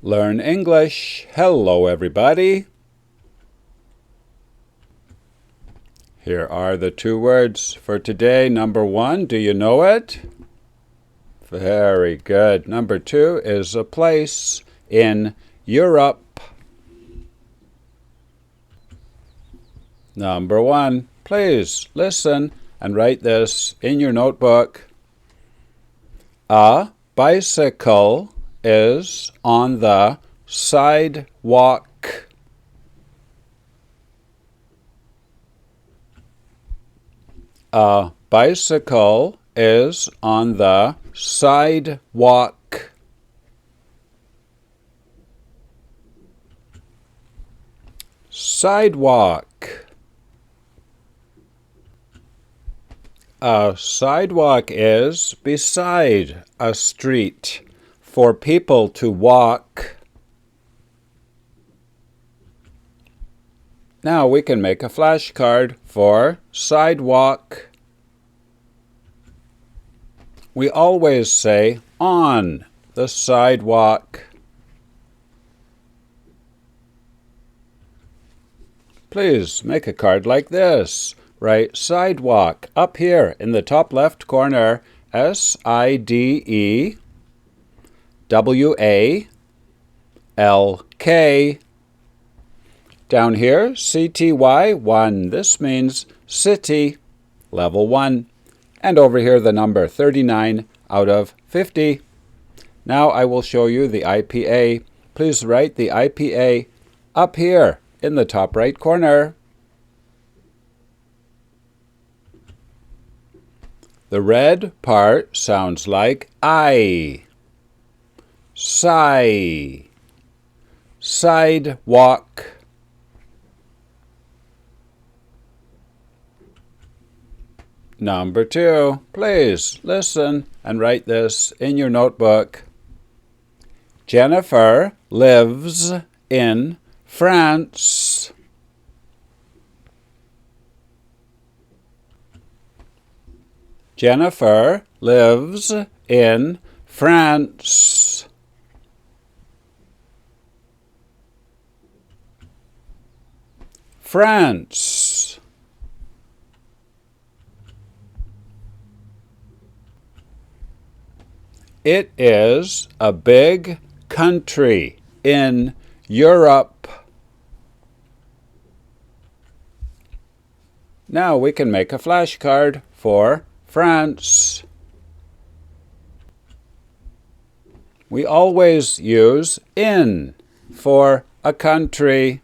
Learn English. Hello, everybody. Here are the two words for today. Number one, do you know it? Very good. Number two is a place in Europe. Number one, please listen and write this in your notebook. A bicycle is on the sidewalk. A bicycle is on the sidewalk. Sidewalk. A sidewalk is beside a street for people to walk. Now we can make a flashcard for sidewalk. We always say on the sidewalk. Please make a card like this. Write sidewalk up here in the top left corner. SIDEWALK. Down here, CTY1. This means city, level 1. And over here, the number 39 out of 50. Now I will show you the IPA. Please write the IPA up here in the top right corner. The red part sounds like I. Sigh. Sidewalk. Number two, please listen and write this in your notebook. Jennifer lives in France. Jennifer lives in France. France. It is a big country in Europe. Now we can make a flashcard for France. We always use in for a country.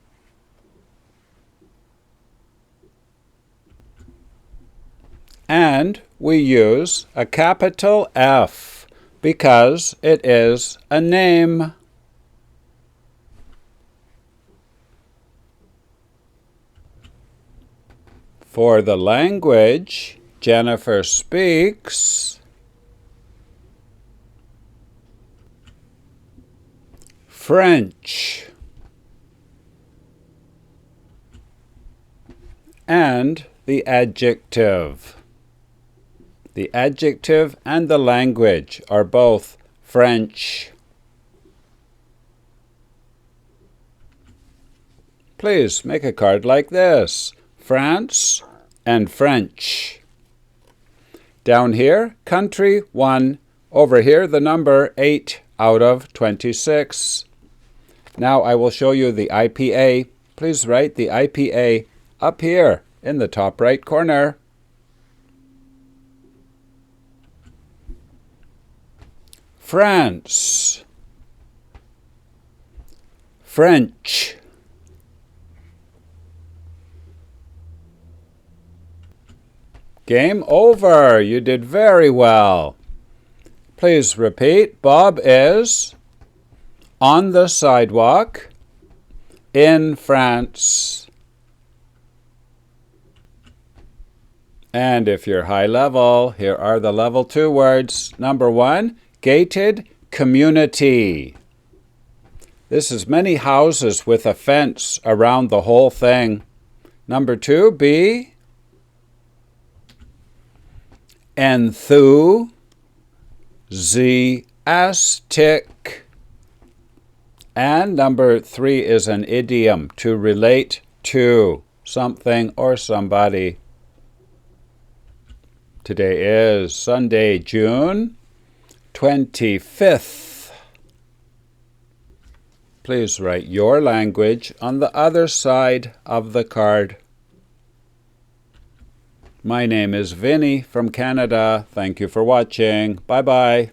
And we use a capital F because it is a name. For the language Jennifer speaks, French. And the adjective. The adjective and the language are both French. Please make a card like this. France and French. Down here, country 1. Over here, the number 8 out of 26. Now I will show you the IPA. Please write the IPA up here in the top right corner. France. French. Game over. You did very well. Please repeat. Bob is on the sidewalk in France. And if you're high level, here are the level 2 words. Number 1, gated community. This is many houses with a fence around the whole thing. Number 2, B, enthusiastic. And number 3 is an idiom, to relate to something or somebody. Today is Sunday, June 25th. Please write your language on the other side of the card. My name is Vinny from Canada. Thank you for watching. Bye-bye.